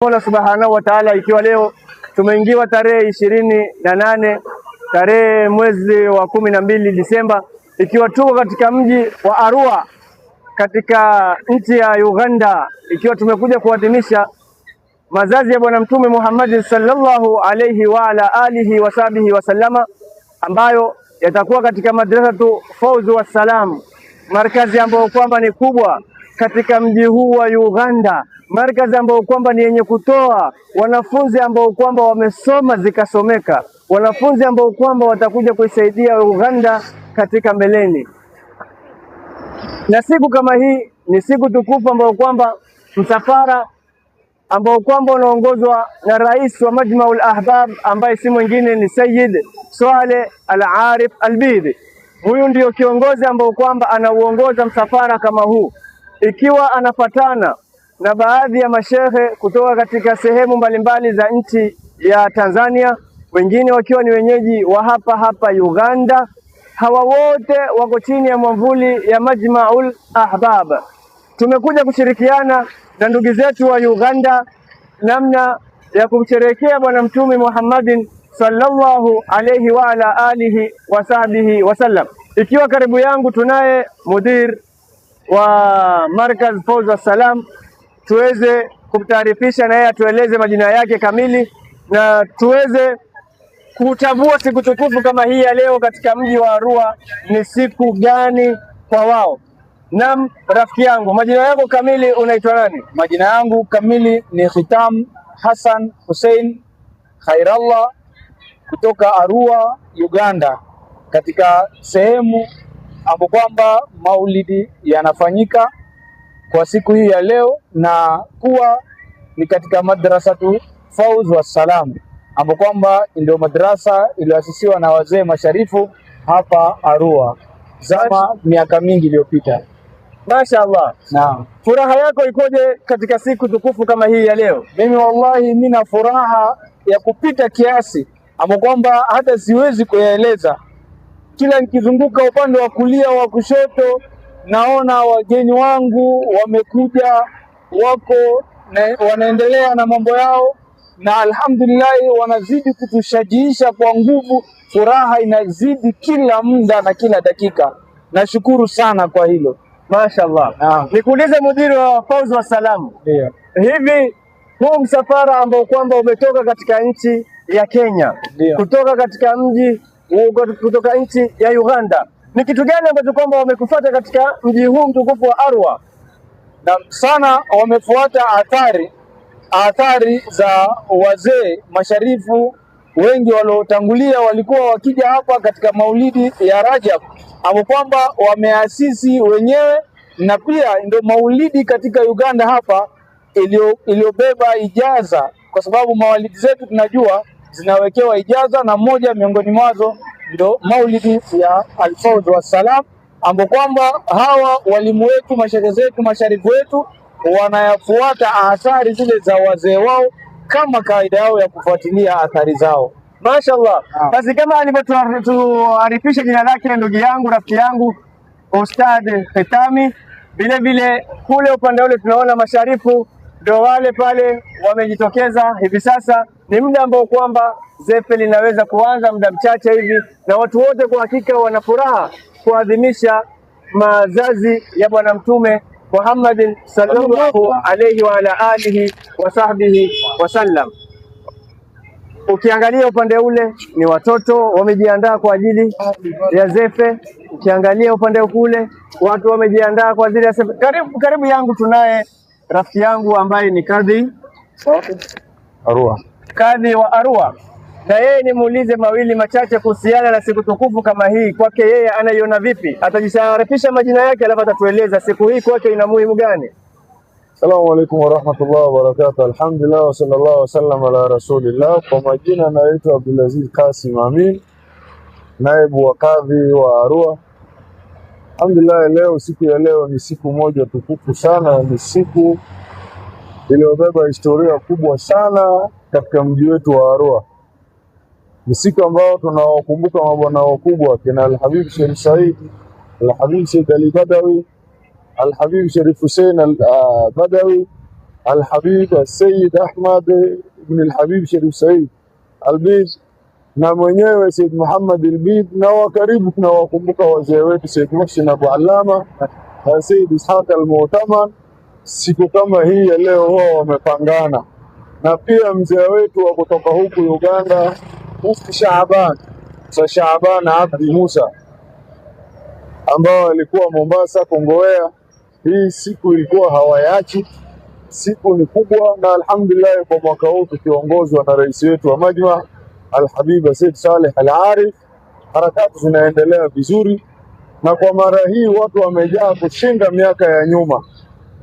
Mola Subhanahu wa Ta'ala, ikiwa leo tumeingiwa tarehe 28 tarehe mwezi wa 12 Disemba, ikiwa tuko katika mji wa Arua katika nchi ya Uganda, ikiwa tumekuja kuadhimisha mazazi ya Bwana Mtume Muhammad sallallahu alayhi wa ala alihi wa sahbihi wa sallama, ambayo yatakuwa katika madrasatu Fawz wa Salam, markazi ambayo kwamba ni kubwa katika mji huu wa Uganda, markazi ambayo kwamba ni yenye kutoa wanafunzi ambao kwamba wamesoma zikasomeka, wanafunzi ambao kwamba watakuja kuisaidia Uganda katika mbeleni. Na siku kama hii ni siku tukufu ambayo kwamba msafara ambao kwamba unaongozwa na rais wa Majmaul Ahbab ambaye si mwingine ni Sayyid Swaleh Al-Arif Al-Bidhi. Huyu ndio kiongozi ambao kwamba anauongoza msafara kama huu, ikiwa anapatana na baadhi ya mashehe kutoka katika sehemu mbalimbali za nchi ya Tanzania, wengine wakiwa ni wenyeji wa hapa Uganda. Hawa wote wako chini ya mwamvuli ya Majmaul Ahbab. Tumekuja kushirikiana na ndugu zetu wa Uganda namna ya kumsherehekea Bwana Mtume Muhammadin sallallahu alayhi wa ala alihi wa sahbihi wasallam. Ikiwa karibu yangu tunaye mudir wa Markaz Fawz wa Salam, tuweze kumtaarifisha na yeye atueleze majina yake kamili na tuweze kutambua siku tukufu kama hii ya leo katika mji wa Arua ni siku gani kwa wao. Naam, rafiki yangu, majina yako kamili unaitwa nani? Majina yangu kamili ni Khitam Hassan Hussein Khairallah kutoka Arua, Uganda, katika sehemu ambapo kwamba maulidi yanafanyika kwa siku hii ya leo, na kuwa ni katika madrasatu Fawz wa Salam ambapo kwamba ndio madrasa iliyoasisiwa na wazee masharifu hapa Arua zama miaka mingi iliyopita. Mashaallah. Naam. Furaha yako ikoje katika siku tukufu kama hii ya leo? Mimi wallahi nina furaha ya kupita kiasi ambapo kwamba hata siwezi kueleza. Kila nikizunguka upande wa kulia wa kushoto naona wageni wangu wamekuja, wako na wanaendelea na mambo yao, na alhamdulillah wanazidi kutushajiisha kwa nguvu. Furaha inazidi kila muda na kila dakika. Nashukuru sana kwa hilo. Mashaallah. Nikuulize mudiri wa Fawz wa Salam. Ndio. Hivi huu msafara ambao kwamba umetoka katika nchi ya Kenya, kutoka katika mji kutoka nchi ya Uganda, ni kitu gani ambacho kwamba wamekufuata katika mji huu mtukufu wa Arua? Na sana wamefuata athari za wazee masharifu wengi waliotangulia, walikuwa wakija hapa katika maulidi ya Rajab ambapo kwamba wameasisi wenyewe, na pia ndio maulidi katika Uganda hapa iliyobeba ijaza, kwa sababu maulidi zetu tunajua zinawekewa ijaza, na moja miongoni mwazo ndio maulidi ya Al-Fawz wa Salam ambapo kwamba hawa walimu wetu, mashehe zetu, masharifu wetu wanayafuata athari zile za wazee wao kama kaida yao ya kufuatilia athari zao. Mashaallah. Basi kama alivyotuarifisha jina lake ndugu yangu, rafiki yangu Ustadh Khitami, vile vile kule upande ule tunaona masharifu ndio wale pale wamejitokeza hivi sasa. Ni muda ambao kwamba zepe linaweza kuanza muda mchache hivi, na watu wote kwa hakika wana furaha kuadhimisha mazazi ya Bwana Mtume Muhammad sallallahu alayhi wa ala alihi wa sahbihi wasallam. Ukiangalia upande ule ni watoto wamejiandaa kwa ajili ya zefe, ukiangalia upande kule watu wamejiandaa kwa ajili ya zefe. Karibu yangu tunaye rafiki yangu ambaye ni kadhi Arua, kadhi wa Arua, na yeye nimuulize mawili machache kuhusiana na siku tukufu kama hii. Kwake yeye anaiona vipi? Atajisharifisha majina yake alafu atatueleza siku hii kwake ina muhimu gani. Assalamu alaikum warahmatullahi wabarakatuh. Alhamdulillah wa sallallahu wasallam ala rasulillah. Kwa majina naitwa Abdulaziz Kasim Amin, naibu wa kadhi wa Arua. Alhamdulillah, leo siku ya leo ni siku moja tukufu sana, ni siku iliyobeba historia kubwa sana katika mji wetu wa Arua. Ni siku ambao tunawakumbuka mabwana wakubwa kina Al-Habib Sheikh Said, Al-Habib Sheikh Ali Badawi, Al-Habib Sharif Hussein Al-Badawi, Al-Habib Sayyid Ahmad ibn al-Habib Sharif Said Albid na mwenyewe Said Muhammad Albid, na wakaribu tunawakumbuka wazee wetu Said Muhsin Abu Allama na Said Ishaq Al-Mu'taman. Siku kama hii ya leo wao wamepangana, na pia mzee wetu wa kutoka huku Uganda Mufti Shaaban Abdi Musa ambao alikuwa Mombasa Kongowea. Hii siku ilikuwa hawaachi, siku ni kubwa, na alhamdulillah kwa mwaka huu tukiongozwa na rais wetu wa Majma Al-Habib Said Saleh Al-Arif, harakati zinaendelea vizuri, na kwa mara hii watu wamejaa kushinda miaka ya nyuma.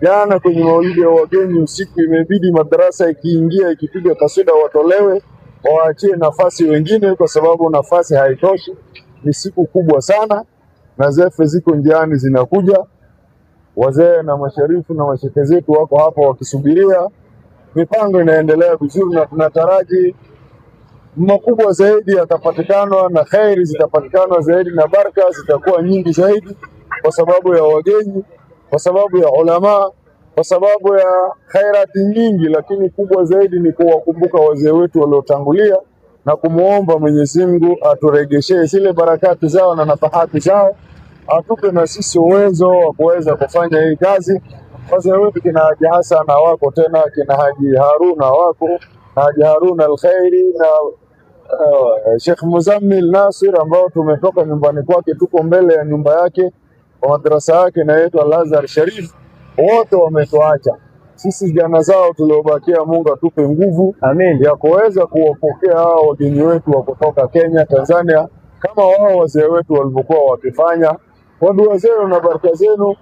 Jana kwenye maulidi ya wageni usiku imebidi madarasa ikiingia ikipiga kasida watolewe, waachie nafasi wengine kwa sababu nafasi haitoshi. Ni siku kubwa sana, na zefe ziko njiani zinakuja. Wazee na masharifu na masheke zetu wako hapa wakisubiria. Mipango inaendelea vizuri, na tunataraji makubwa zaidi yatapatikana, na khairi zitapatikana zaidi, na baraka zitakuwa nyingi zaidi kwa sababu ya wageni, kwa sababu ya ulama, kwa sababu ya khairati nyingi. Lakini kubwa zaidi ni kuwakumbuka wazee wetu waliotangulia na kumuomba Mwenyezi Mungu aturegeshee zile barakati zao na nafahati zao, atupe na sisi uwezo wa kuweza kufanya hii kazi. Wazee wetu kina Haji Hassan wako tena, kina Haji Haruna wako, Haji Haruna Al-Khairi na Sheikh Muzammil Nasir ambao tumetoka nyumbani kwake, tuko mbele ya nyumba yake kwa madrasa yake na yetu Al-Azhar Sharif. Wote wametuacha sisi, jana zao tuliobakia, Mungu atupe nguvu ya kuweza kuwapokea hao wageni wetu wa kutoka Kenya, Tanzania, kama wao wazee wetu walivyokuwa wakifanya. Kwa dua zenu na baraka zenu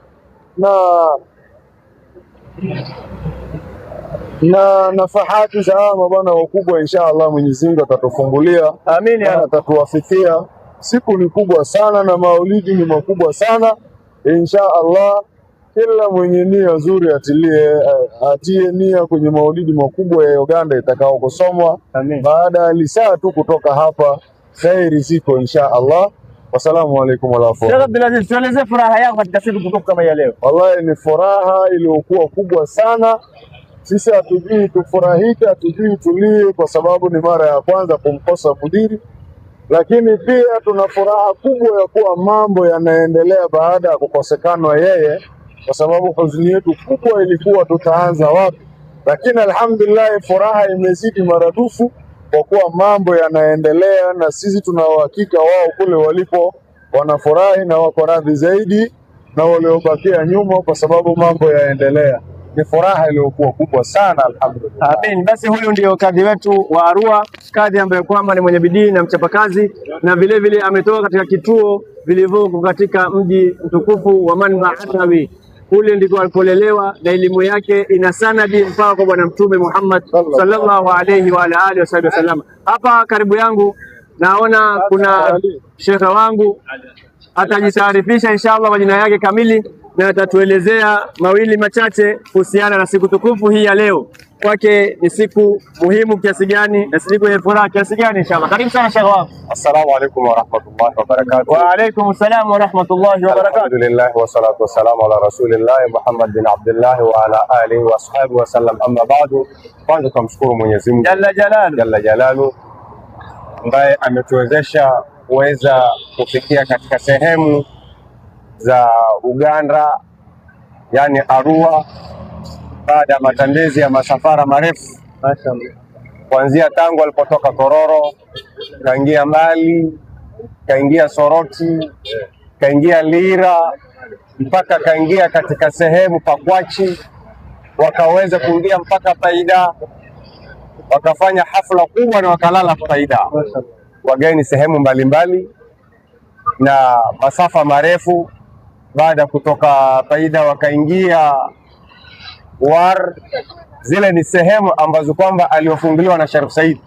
na nafahati za mabwana wakubwa, inshallah Mwenyezi Mungu atatufungulia. Amin, atatuwafikia. Siku ni kubwa sana na maulidi ni makubwa sana. Inshallah kila mwenye nia nzuri atie nia kwenye maulidi makubwa ya Uganda itakao kusomwa baada ya lisaa tu kutoka hapa. Khairi ziko inshallah. Wassalamu alaikum wa rahmatullahi. Sheikh Abdulaziz, tueleze furaha yako katika siku tukufu kama ya leo. Wallahi ni furaha iliyokuwa kubwa sana. Sisi hatujui tufurahike, hatujui tulie, kwa sababu ni mara ya kwanza kumkosa mudiri, lakini pia tuna furaha kubwa ya kuwa mambo yanaendelea baada ya kukosekana yeye, kwa sababu huzuni yetu kubwa ilikuwa tutaanza wapi. Lakini alhamdulillah furaha imezidi maradufu kwa kuwa mambo yanaendelea, na sisi tuna uhakika wao kule walipo wanafurahi na wako radhi zaidi na waliobakia nyuma, kwa sababu mambo yaendelea. Ni furaha iliyokuwa kubwa sana alhamdulillah. Amin. Basi huyu ndio kadhi wetu wa Arua, kadhi ambaye kwamba ni mwenye bidii na mchapakazi, na vile vile ametoka katika kituo vilivyoko katika mji mtukufu wa Manba Atawi. Kule ndiko alipolelewa na elimu yake ina sanadi mpaka kwa Bwana Mtume Muhammad sallallahu alayhi wa alihi wasallam. Hapa karibu yangu naona kuna shekha wangu, atajitaarifisha inshallah majina yake kamili na atatuelezea mawili machache kuhusiana na siku tukufu hii ya leo. Kwake ni siku muhimu kiasi gani na siku yenye furaha kiasi gani inshallah. Karibu sana shekha wangu. Assalamu alaykum wa rahmatullahi wa barakatuh. Wa alaykum assalam wa rahmatullahi wa barakatuh. Alhamdulillah wa salatu wa salamu ala rasulillah Muhammad bin Abdullah wa ala alihi wa ashabihi wa sallam, amma ba'du. Kwanza tumshukuru Mwenyezi Mungu Jalla Jalalu ambaye ametuwezesha kuweza kufikia katika sehemu za Uganda, yani Arua, baada ya matembezi ya masafara marefu. Kuanzia tangu alipotoka Tororo, kaingia Mali, kaingia Soroti, kaingia Lira, mpaka kaingia katika sehemu Pakwachi, wakaweza kuingia mpaka Paida, wakafanya hafla kubwa na wakalala Paida. Wageni sehemu mbalimbali na masafa marefu. Baada ya kutoka Paida wakaingia War. Zile ni sehemu ambazo kwamba aliofunguliwa na Sharif Said.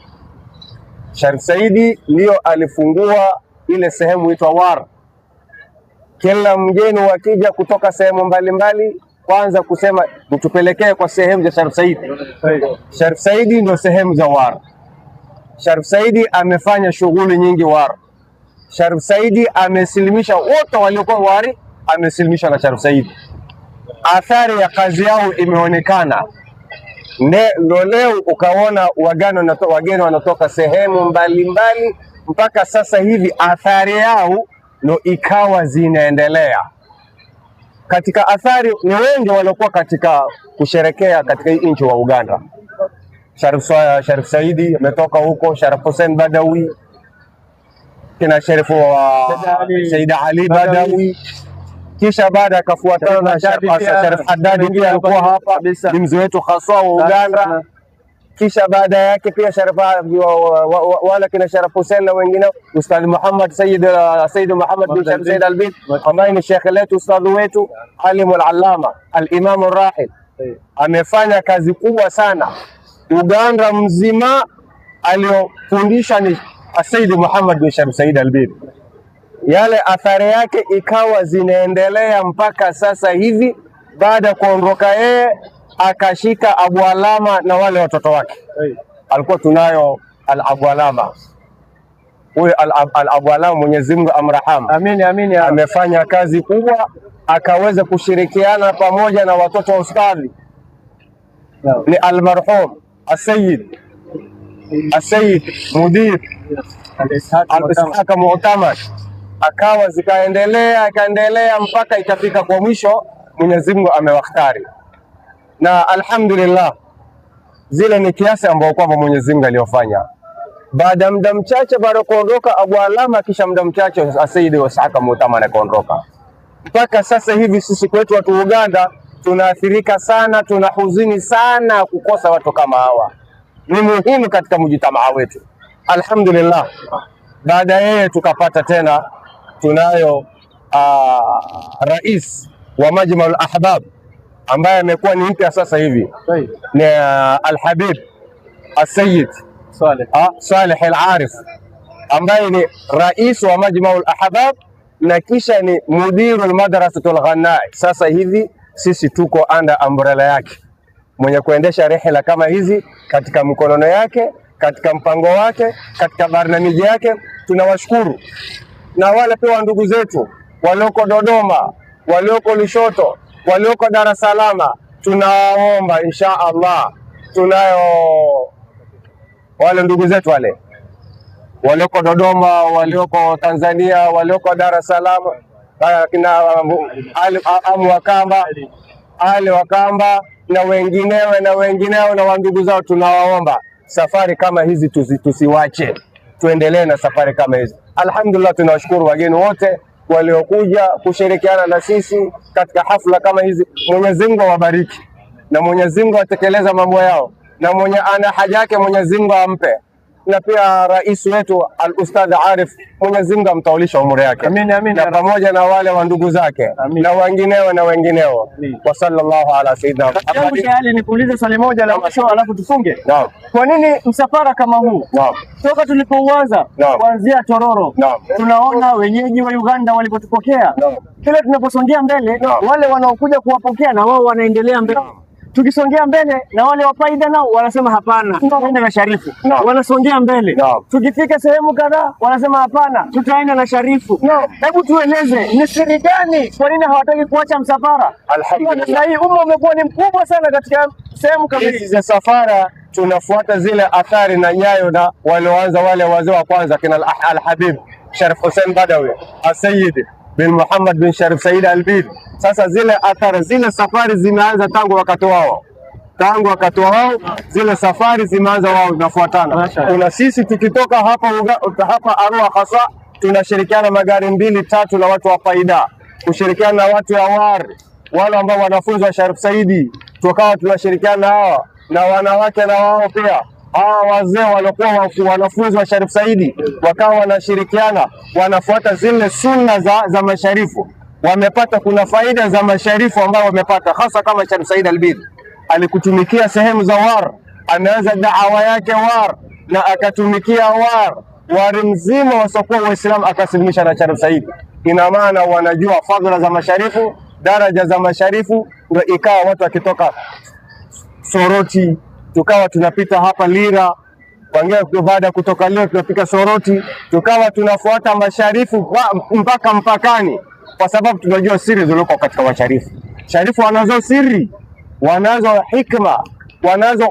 Sharif Said ndio alifungua ile sehemu inaitwa War. Kila mgeni wakija kutoka sehemu mbalimbali, kwanza kusema mtupelekee kwa sehemu za Sharif Said. Sharif Said ndio sehemu za War. Sharif Said amefanya shughuli nyingi War. Sharif Said amesilimisha wote waliokuwa Wari, amesilimisha na Sharif Said. Athari ya kazi yao imeonekana Ndio leo ukaona wageni wanatoka sehemu mbalimbali mpaka sasa hivi athari yao no ikawa zinaendelea. Katika athari ni wengi waliokuwa katika kusherekea katika nchi wa Uganda. Sharif Saidi ametoka huko, Sharif Hussein Badawi, kina Sharif wa Said Ali Badawi, kisha baada akafuatana na Sharif Haddadi pia alikuwa hapa, ni mzee wetu haswa wa Uganda. Kisha baada yake pia Sharif wala kina Sharif Hussein na wengine, Ustadh Muhammad Sayyid Muhammad bin Sharif Said Albid ambaye ni shekhe letu, ustadhi wetu, alimu al-allama al-imam ar-rahil, amefanya kazi kubwa sana Uganda mzima. Aliyofundisha ni Sayyid Muhammad bin Sharif Said Albid. Yale athari yake ikawa zinaendelea mpaka sasa hivi. Baada ya kuondoka yeye akashika Abu Alama na wale watoto wake. Alikuwa tunayo Abu Alama. Huyu Abu Alama, Mwenyezi Mungu amrahamu. Amin, amin. Amefanya kazi kubwa, akaweza kushirikiana pamoja na watoto wa ustadhi. Ni almarhum Asayid Mudir Al-Ishaq Mu'tamad, akawa zikaendelea mpaka ikafika kwa mwisho Mwenyezi Mungu amewakhtari. Na alhamdulillah zile ni kiasi ambao kwamba Mwenyezi Mungu aliyofanya. Baada muda mchache baada kuondoka Abu Alama, kisha muda mchache Asayid Ishaq Mu'tamad akaondoka. Mpaka sasa hivi sisi kwetu watu Uganda tunaathirika sana, tunahuzuni sana kukosa watu kama hawa. Ni muhimu katika mjitamaa wetu. Alhamdulillah, baada yeye tukapata tena tunayo rais wa Majma al-Ahbab ambaye amekuwa ni mpya sasa hivi, ni Al-Habib As-Sayyid Saleh Al-Arif ambaye ni rais wa Majma al-Ahbab na kisha ni mudiru al-Madrasatul Ghannai. Sasa hivi sisi tuko under umbrella yake, mwenye kuendesha rehela kama hizi katika mkonono yake, katika mpango wake, katika barnamiji yake. Tunawashukuru. Na wale pia ndugu zetu walioko Dodoma, walioko Lushoto, walioko Dar es Salaam, tunaomba insha Allah, tunayo wale ndugu zetu wale walioko Dodoma, walioko Tanzania, walioko Dar es Salaam, kina Ali Wakamba na wengineo na wandugu zao, tunawaomba safari kama hizi tusiwache, tuendelee na safari kama hizi. Alhamdulillah, tunawashukuru wageni wote waliokuja kushirikiana na sisi katika hafla kama hizi. Mwenyezi Mungu awabariki na Mwenyezi Mungu atekeleza mambo yao, na mwenye ana haja yake Mwenyezi Mungu ampe, na pia rais wetu al-Ustadh Arif, Mwenyezi Mungu amtaulisha umri yake. Amin, amin. Na pamoja na wale wa ndugu zake na wengineo. Wa sallallahu ala sayyidina Muhammad. Nikuulize swali moja la mwisho alafu tufunge. Naam. Kwa nini msafara kama huu? Naam. Toka tulipouanza kuanzia Tororo, tunaona wenyeji wa Uganda walipotupokea. Kila tunaposongea mbele, wale wanaokuja kuwapokea na wao wanaendelea mbele. Tukisongea mbele na wale wa faida nao wanasema hapana, tutaenda na Sharifu. Wanasongea mbele. Tukifika sehemu kadhaa wanasema hapana, tutaenda na Sharifu. Hebu tueleze ni siri gani, kwa nini hawataki kuacha msafara? Alhamdulillah, hii umma umekuwa ni mkubwa sana katika sehemu kama hizi za safara. Tunafuata zile athari na nyayo na walioanza wale wazee wa kwanza kina Al-Habib Sharif Hussein Badawi, As-Sayyid bin Muhammad bin Sharif Said Albid. Sasa zile athari, zile safari zimeanza tangu wakati wao, zile safari zimeanza wao zinafuatana. Kuna sisi tukitoka hapa Arua hasa tunashirikiana magari 2-3 na watu wa faida, kushirikiana na watu ya wale ambao wanafunzi wa Sharif Saidi, tukawa tunashirikiana hawa na wanawake na wao pia. Hawa wazee walikuwa wanafunzi wa Sharif Saidi wakawa wanashirikiana, wanafuata zile sunna za masharifu. Wamepata, kuna faida za masharifu ambao wamepata, hasa kama Sharif Said Albid alikutumikia sehemu za ameanza da'awa yake na akatumikia mzima wasokuwa Waislamu akasilimisha na Sharif Said. Ina maana wanajua fadhila za masharifu, daraja za masharifu. Ndio ikawa watu wakitoka Soroti tukawa tunapita hapa Lira, baada kutoka leo tunafika Soroti, tukawa tunafuata masharifu mpaka mpakani, kwa sababu tunajua siri zilizoko katika masharifu. Sharifu wanazo siri, wanazo hikma, wanazo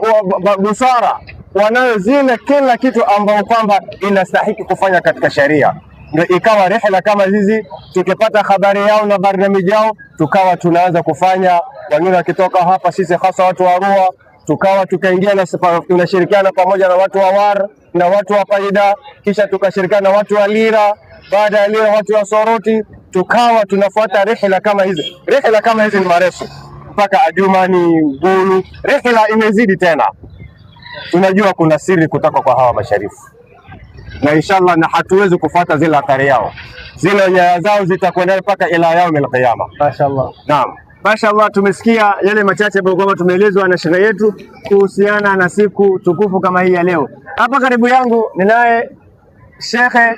busara, wanayo zile kila kitu ambayo kwamba inastahiki kufanya katika sheria. Ndio ikawa rihla kama hizi, tukipata habari yao na barnamiji yao, tukawa tunaanza kufanya. Wengine wakitoka hapa, sisi hasa watu wa Arua, tukawa tukaingia na tunashirikiana pamoja na watu wa War na watu wa Faida, kisha tukashirikiana na watu wa Lira, baada ya Lira watu wa Soroti, tukawa tunafuata rihla kama hizi. Rihla kama hizi ni marefu mpaka Adjumani, Gulu. Rihla imezidi tena, tunajua kuna siri kutoka kwa hawa masharifu, na inshallah na hatuwezi kufuata zile athari yao, zile nyaya zao zitakwenda mpaka ila yaumil qiyama. Mashaallah. Naam. Mashaallah, tumesikia yale machache ambayo kwamba tumeelezwa na shehe yetu kuhusiana na siku tukufu kama hii ya leo. Hapa karibu yangu ninaye shekhe,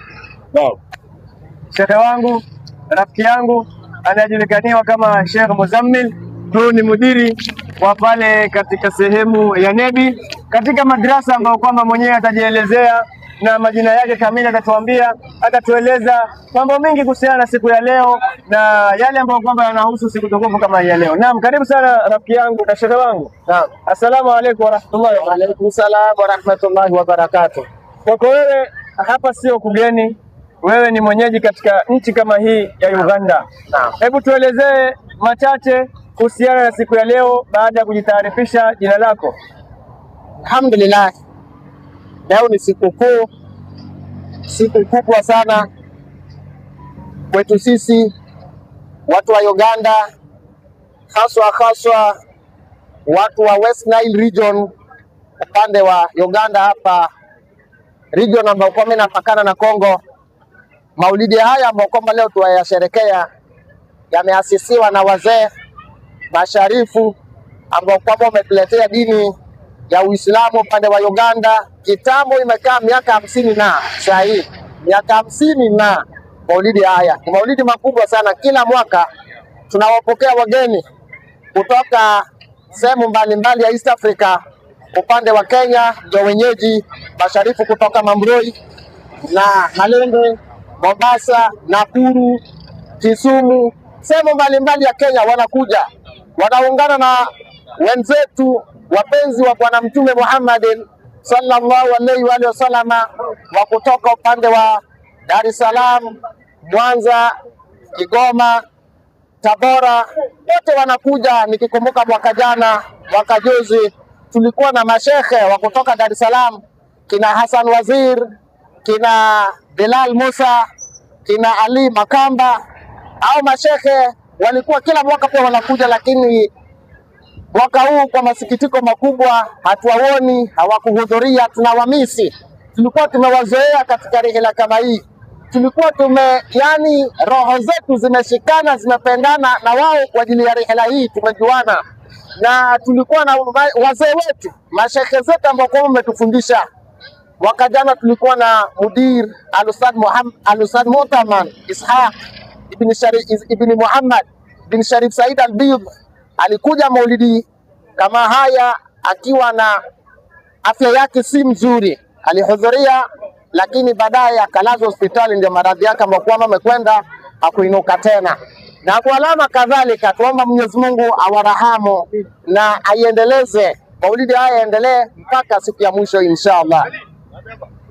shekhe wangu, rafiki yangu anajulikaniwa kama Sheikh Muzammil. Huyu ni mudiri wa pale katika sehemu ya Nebi katika madrasa ambayo kwamba mwenyewe atajielezea na majina yake kamili atatuambia, atatueleza mambo mengi kuhusiana na siku ya leo na yale ambayo kwamba yanahusu siku tukufu kama hii ya leo. Naam, karibu sana rafiki yangu na shehe wangu. Naam. Assalamu alaykum wa rahmatullahi wa alaykum salaam wa rahmatullahi wa barakatuh. Kwako wewe hapa sio kugeni, wewe ni mwenyeji katika nchi kama hii ya Uganda. Naam. Hebu tuelezee machache kuhusiana na siku ya leo baada ya kujitaarifisha jina lako. Alhamdulillah, leo ni siku kuu, siku kubwa sana kwetu sisi watu wa Uganda, haswa watu wa West Nile region, upande wa Uganda hapa region ambayo kwa inapakana na Kongo. Maulidi haya ambayo kwamba leo tuyasherekea yameasisiwa na wazee masharifu ambao kwamba wametuletea dini ya Uislamu upande wa Uganda. Kitambo imekaa miaka 50 na saa hii miaka 50 na maulidi haya ni maulidi makubwa sana. Kila mwaka tunawapokea wageni kutoka sehemu mbalimbali ya East Africa. Upande wa Kenya ndio wenyeji masharifu kutoka Mambroi na Malende, Mombasa, Nakuru, Kisumu, sehemu mbalimbali ya Kenya wanakuja, wanaungana na wenzetu wapenzi wa Bwana Mtume Muhammad sallallahu alaihi wa sallam wa kutoka upande wa Dar es Salaam, Mwanza, Kigoma, Tabora, wote wanakuja. Nikikumbuka mwaka jana, mwaka juzi tulikuwa na mashehe wa kutoka Dar es Salaam, kina Hassan Wazir, kina Bilal Musa, kina Ali Makamba. Au mashehe walikuwa kila mwaka pia wanakuja, lakini mwaka huu kwa masikitiko makubwa hatuwaoni, hawakuhudhuria, tunawamisi. Tulikuwa tumewazoea katika rihla kama hii, tulikuwa yani roho zetu zimeshikana, zimependana na wao kwa ajili ya rihla hii, tumejuana na tulikuwa na wazee wetu, mashehe zetu ambao kwa umetufundisha. Mwaka jana tulikuwa na mudir Al-Ustadh Mutaman Ishaq ibn Muhammad bin Sharif Said Al-Bid. Alikuja maulidi kama haya akiwa na afya yake si mzuri, alihudhuria lakini baadaye akalazwa hospitali, ndio maradhi yake amekuwa amekwenda hakuinuka tena. Na kwa alama kadhalika tuomba Mwenyezi Mungu awarahamu na aiendeleze maulidi haya, yaendelee mpaka siku ya mwisho inshallah.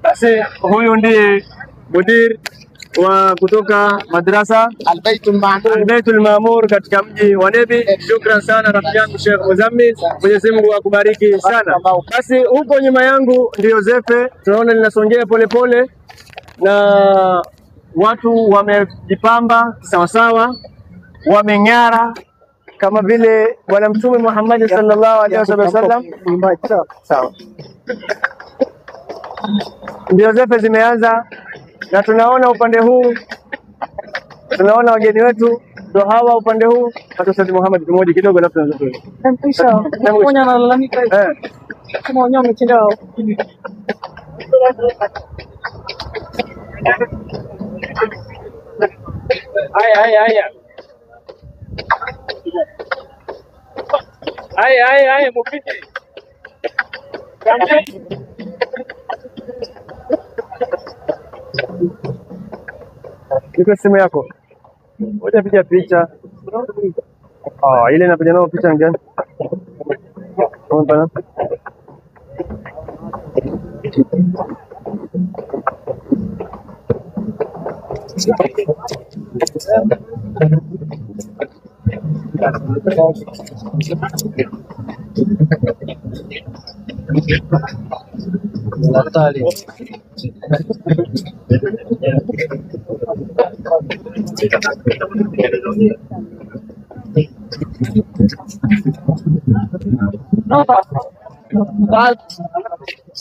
Basi huyu ndiye mudir wa kutoka madrasa Al-Baitul Maamur katika mji wa Nebi. Shukran sana rafiki yangu Sheikh Muzammil, Mwenyezi Mungu akubariki sana. Basi huko nyuma yangu ndio zefe, tunaona linasongea polepole na watu wamejipamba sawasawa, wameng'ara kama vile Bwana Mtume Muhammad sallallahu alaihi wasallam. Sawa, ndio zefe zimeanza na tunaona upande huu, tunaona wageni wetu ndio hawa upande huu. Ustadh Muhammad kimoja kidogo alafu tunaanza. Mmoja analalamika kama wenyewe wamechelewa. Haya mupite. Niko simu yako. Ngoja piga picha. Ile inapiga nao picha ngani? Mbona?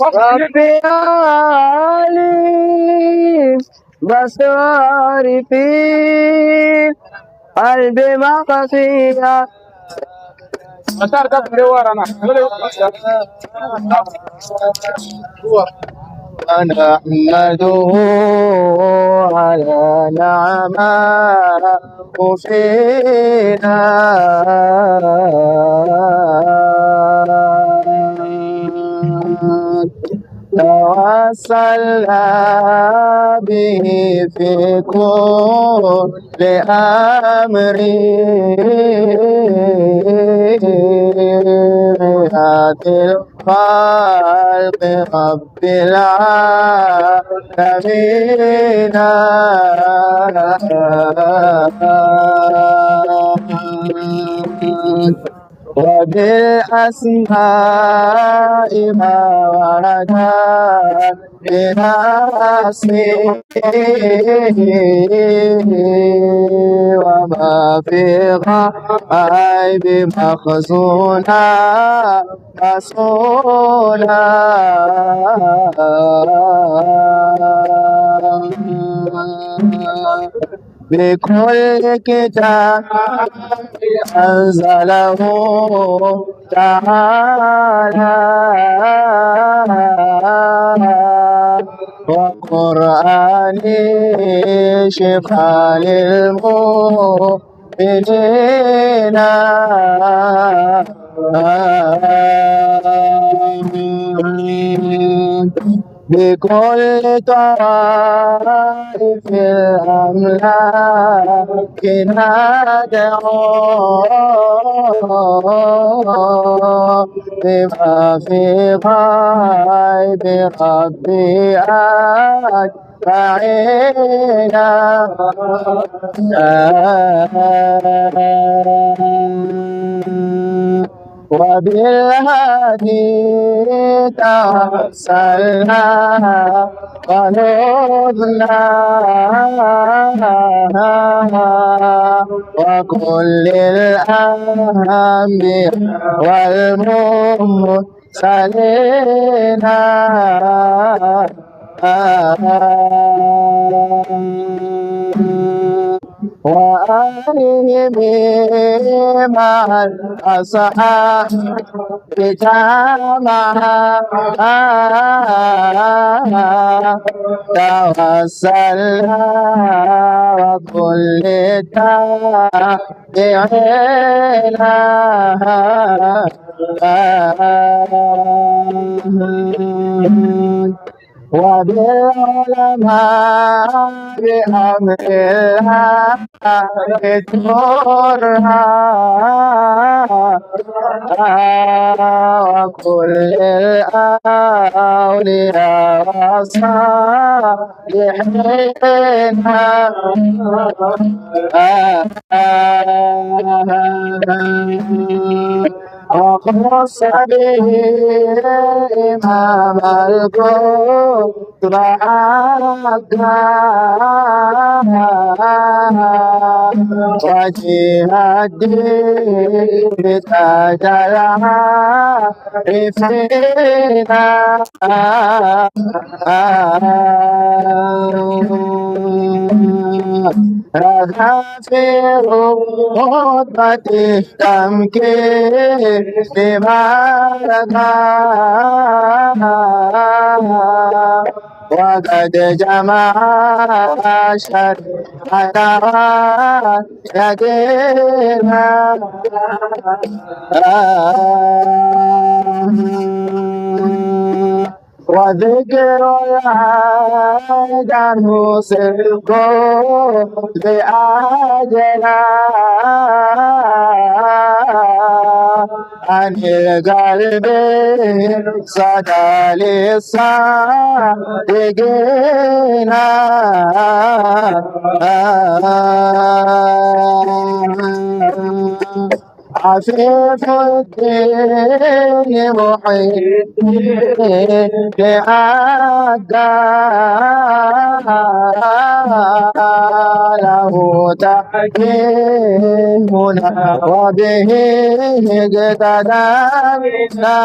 ربي عليم بصاري في قلبي مقصية ونحمده على نعمه فينا توسلنا به في كل أمر هذه الخلق رب العالمين وبالأسماء ما ورد بنفسه وما في غيب مخزونا مسؤولا بكل كتاب أنزله تعالى وقرآن شفاء للمؤمنين بكل طرائف الأملاك ندعو بما في غيب ربي أجمعين وبالهادي توسلنا ونذنا وكل الأنبياء والمرسلين وآلهم مع الأصحاب جمعا توسلنا وكل تابعين وبالعلماء بأمر الله ترها وكل الأولياء والصالحين وخص به إمام الكفر وجه الدين تاج العارفين رغى في رتبته تمكين لمرضى وقد جمع شرعة يدينا وذكر العهد عنه صدق بأجلا عن القلب صدى للصادقين عفيف الدين محيط لعدى له تحكيمنا وبه اقتدينا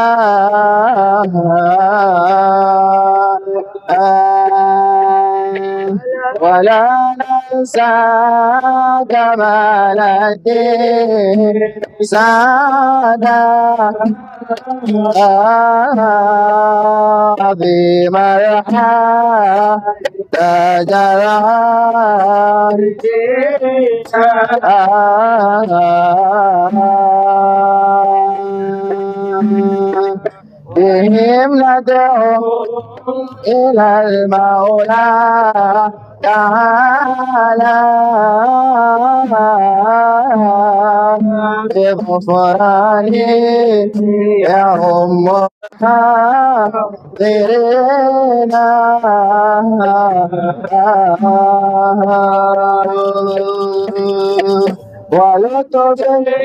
ولا ننسى كمال الدين سادا عظيم الحق تجرى بهم ندعو إلى المولى تعالى بغفرانه يهم حاضرين ولطف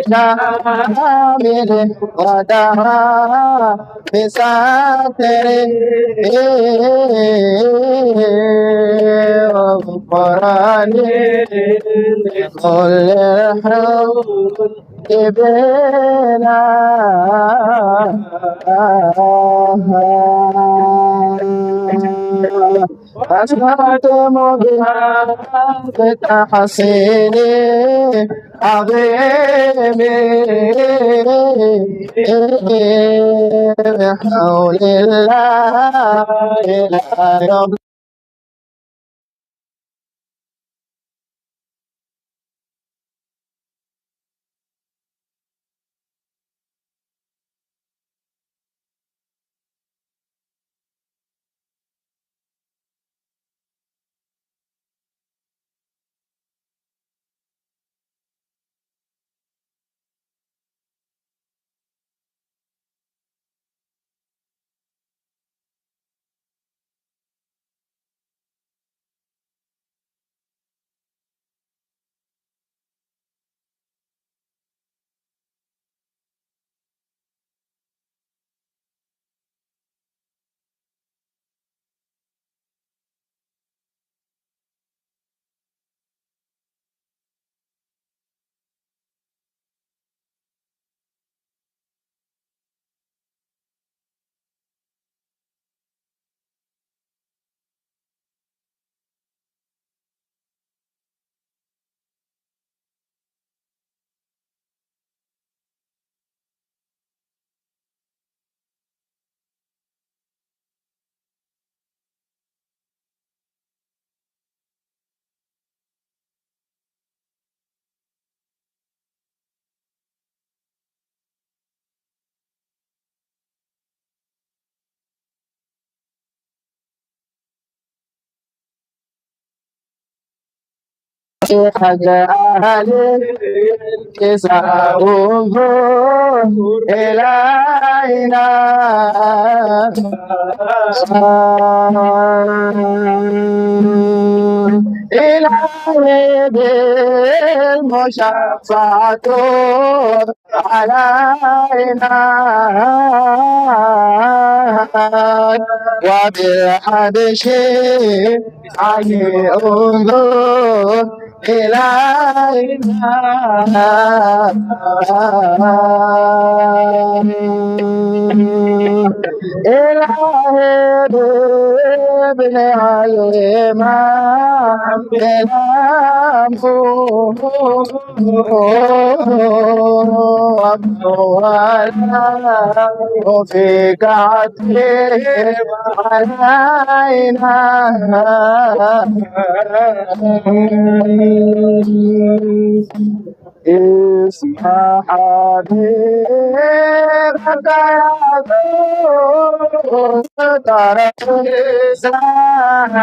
شامل ودعا بساتر وغفران كل الحب بنا أسمعتم بها بتحسين عظيم بحول الله لا يضل حج أهل الكساء انظر إلينا إلهي بالمشفعة علينا وبالحبش عن انظر إلينا إلهي بابن الإمام كلامه وفيك عتيب علينا اسمع حبيبك يا ذو ترى لسان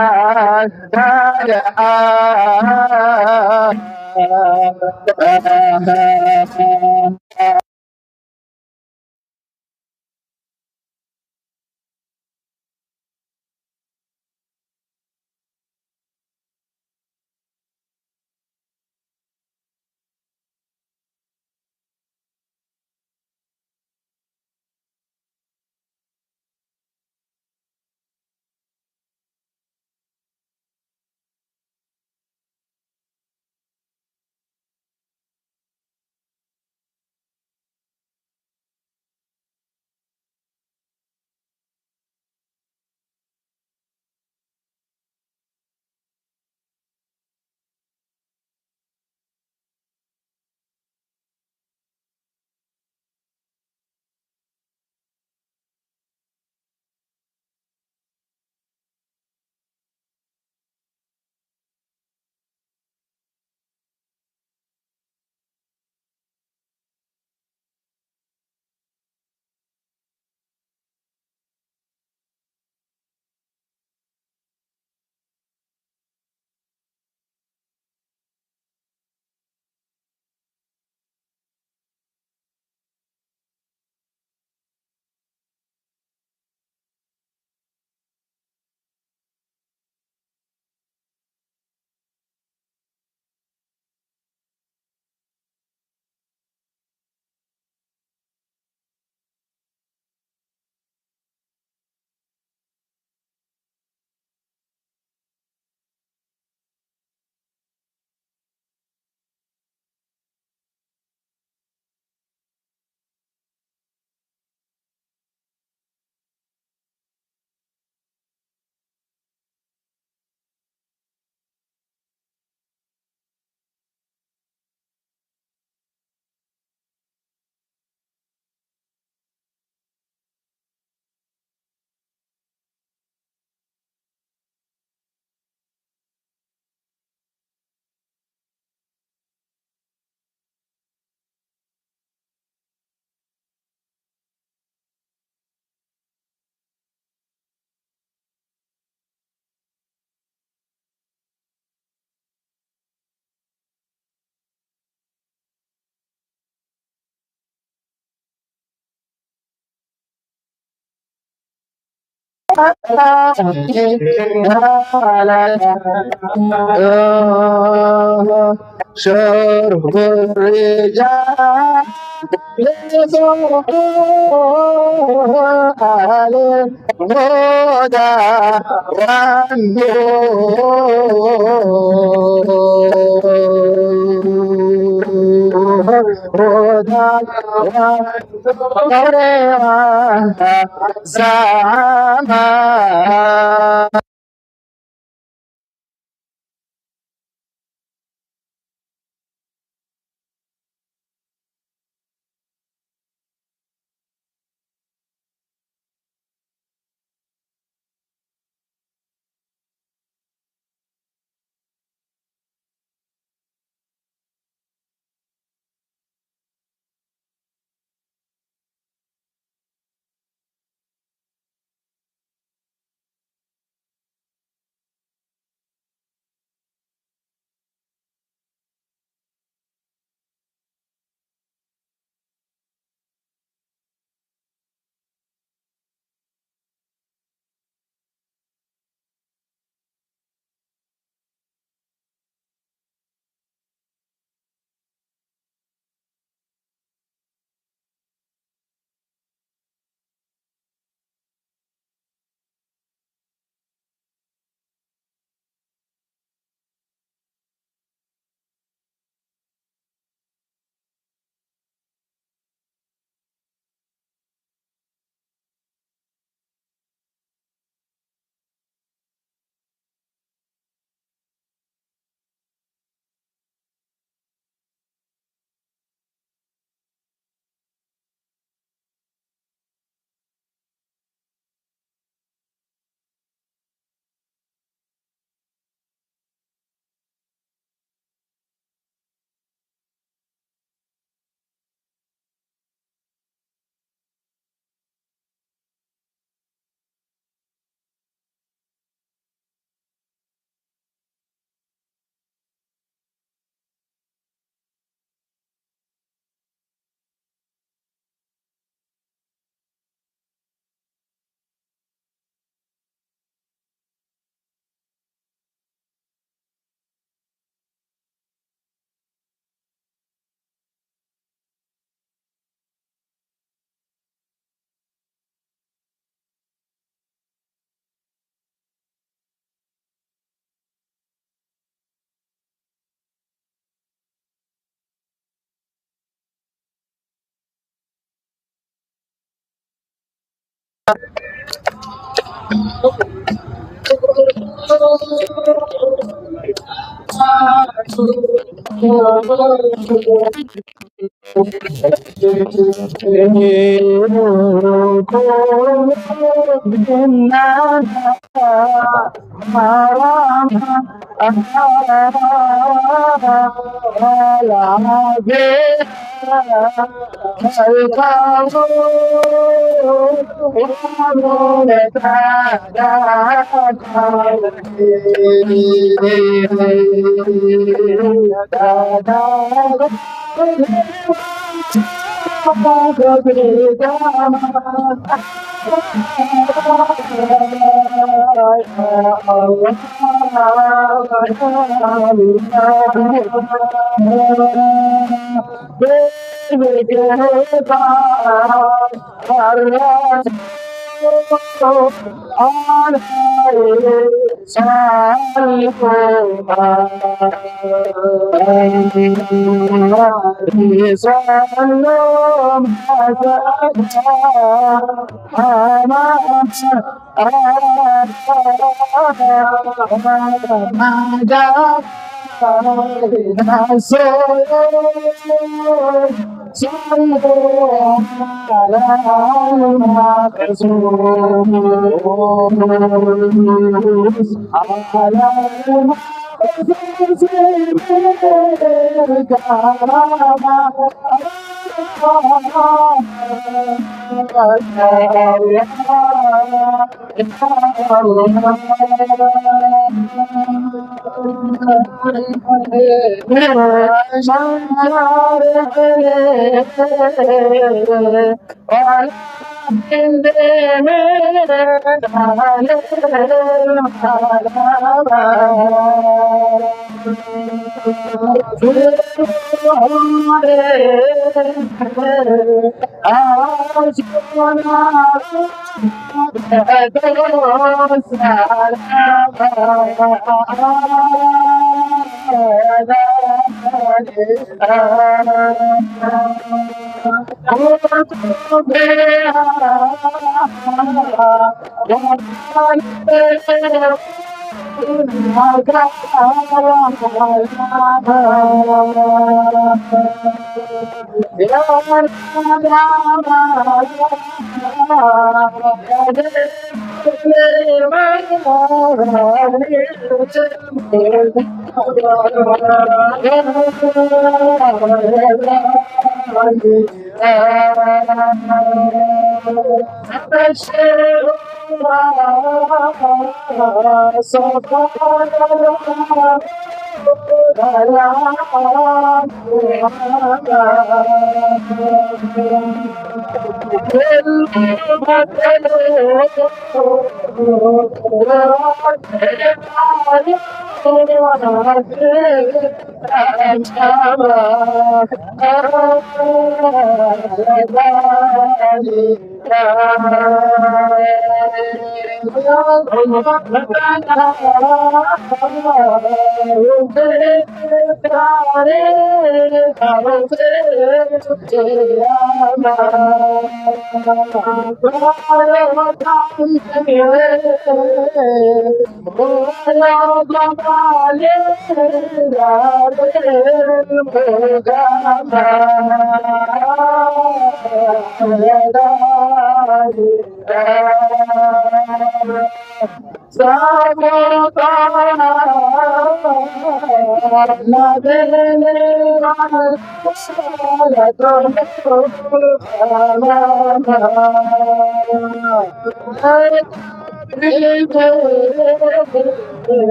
شرب الرجال على الهدى والنور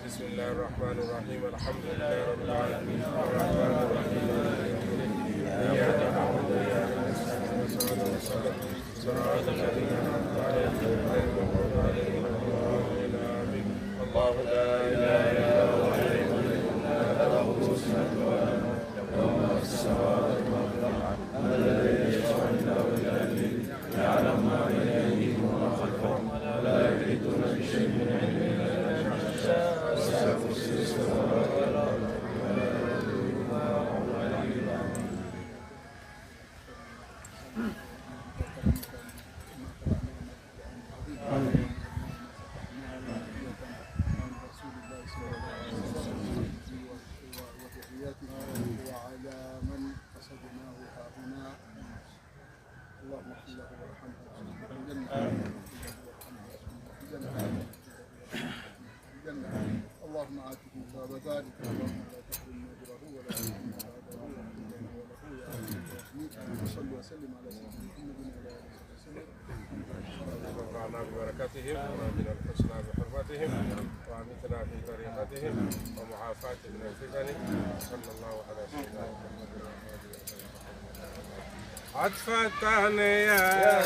بسم الله الرحمن الرحيم الحمد لله رب العالمين الرحمن الرحيم إياك نعبد وإياك نستعين صراط الذين أنعمت عليهم غير المغضوب عليهم ولا الضالين آمين. الله لا إله إلا هو الحي القيوم لا تأخذه سنة ولا نوم له ما في السماوات وما في الأرض الذي يشفع عنده إلا بإذنه يعلم ما بين أيديهم وما خلفهم ولا يحيطون بشيء من علمه إلا بما شاء وسع كرسيه السماوات والأرض ولا يؤوده حفظهما وهو العلي العظيم. وعلى من قصدناه هاهنا اللهم اغفر له وارحمه اللهم آته ثواب ذلك اللهم لا تحرمنا اجره ولا تحرمنا ثوابه وصل وسلم على سيدنا محمد وعلى اله وصحبه وسلم. ونفعنا ببركاتهم وآتنا الحسنى بحرمتهم وأمتنا في طريقتهم ومعافاة من الفتن صلى الله على سيدنا محمد وعلى آله وصحبه. عطفة يا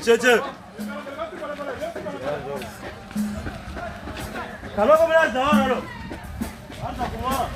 Çocuk. Kalau kau benar jawab lalu. Apa kau?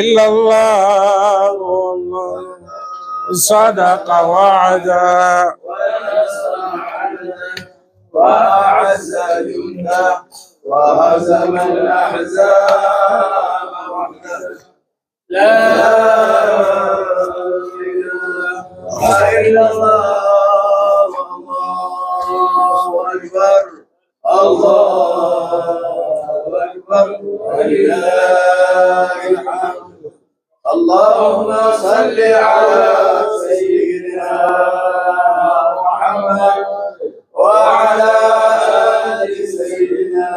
إلا الله صدق وعدا وأعز جندا وهزم الأحزاب وحده لا إله إلا الله الله أكبر الله أكبر ولله الحمد اللهم صل على سيدنا محمد وعلى آل سيدنا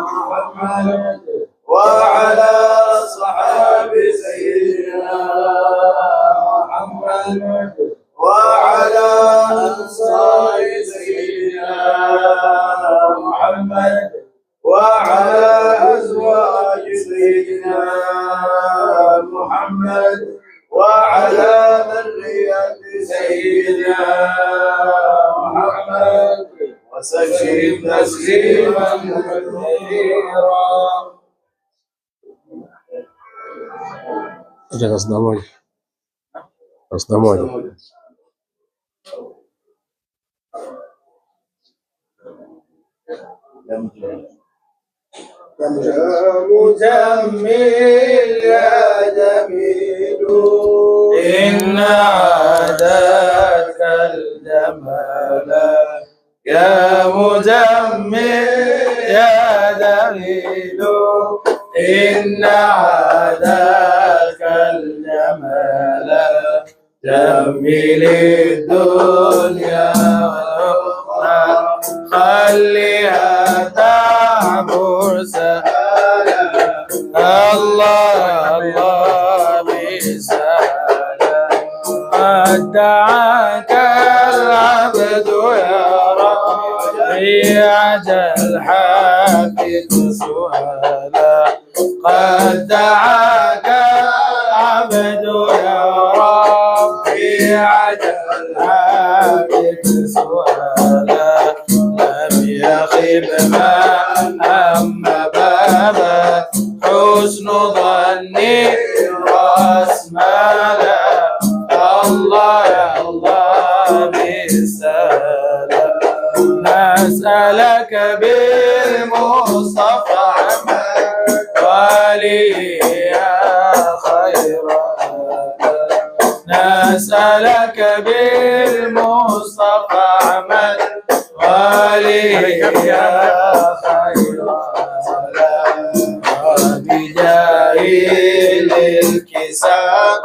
محمد وعلى صحاب سيدنا محمد وعلى أنصار سيدنا محمد وعلى أزواج سيدنا محمد وعلى ذرية سيدنا محمد وسلم تسليما كثيرا. يا مجمل يا جميل إن عادتك الجمال يا مجمل يا جميل إن عادتك الجمال جميل الدنيا والأخرى خليها تعبر سهلا الله الله بسهلا قد دعاك العبد يا ربي عجل حافظ سهلا قد دعاك بسملة الله يا الله بالسلام نسألك بالمصطفى ولي يا خير نسألك بالمصطفى أحمد ولي يا خير وبجاهل الكساء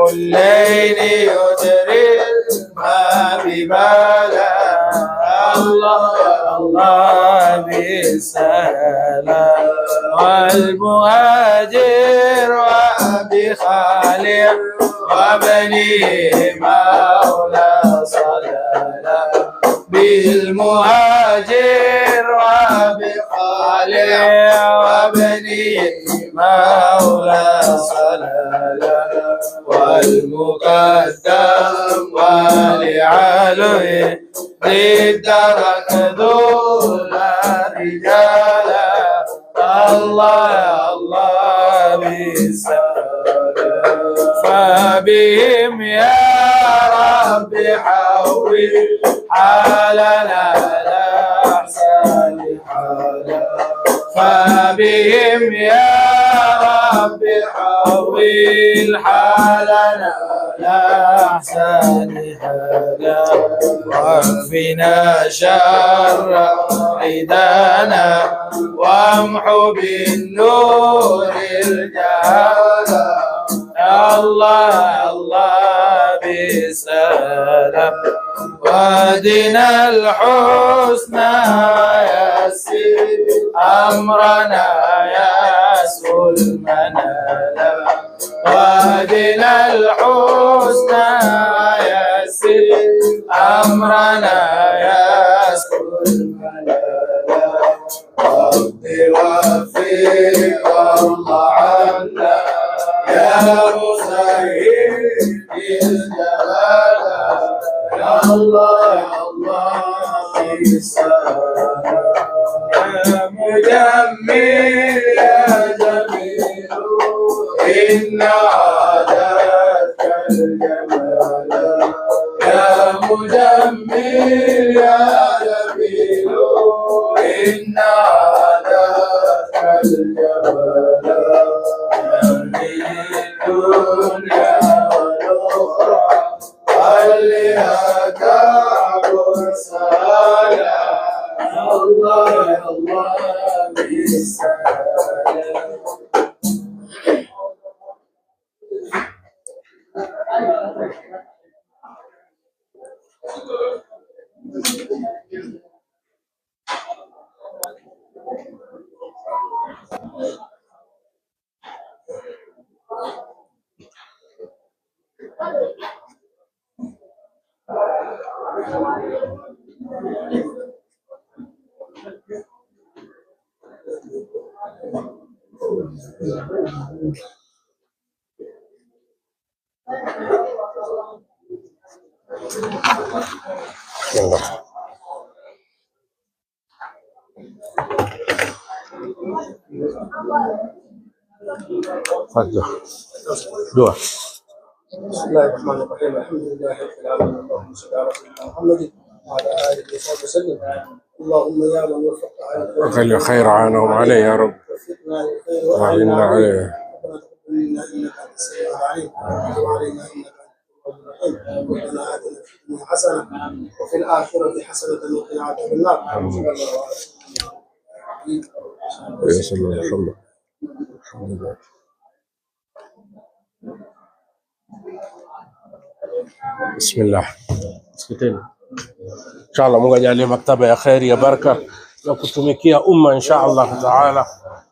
الليل يجري ما ببالا الله الله بالسلام والمهاجر وأبي خالد وبني مولى صلى بالمهاجر وأبي خالد وبني مولى صلى والمقدم ولعلي ضد ركض رجالا الله يا الله بالسلام فبهم يا رب حول حالنا لأحسن حالا فبهم يا رب حول حالنا لأحسن حالا واكفنا شر عدانا وامحو بالنور الجهالا الله الله بسلام وادنا الحسنى يسر أمرنا يسر المنال وادنا الحسنى يسر أمرنا يسر المنال رب وفق الله عنا يا مسهل الجلال يا الله يا الله بالسلام يا مجمل يا جميل إن عادتك الجمال يا مجمل يا جميل إن عادتك الجمال الدنيا والأخرى عليها كعب السلام الله يا الله بالسلام تفضل دعاء. بسم الله الرحمن الرحيم الحمد لله رب العالمين اللهم صل على سيدنا محمد وعلى اله وصحبه وسلم اللهم يا من وفق وخلي خير عنهم عليه يا رب وفقنا للخير وعلمنا عليه ربنا تقبل منا انك انت السميع العليم وتب علينا انك انت التواب الرحيم ربنا اتنا في الدنيا حسنه وفي الاخره حسنه وقنا عذاب النار صلى الله عليه وسلم. الحمد لله. Bismillah. Sikiteni. Inshallah Mungu ajalie maktaba ya kheri ya baraka na kutumikia umma inshallah taala,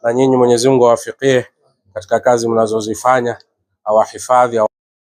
na nyinyi Mwenyezi Mungu awafikie katika kazi mnazozifanya, awahifadhi.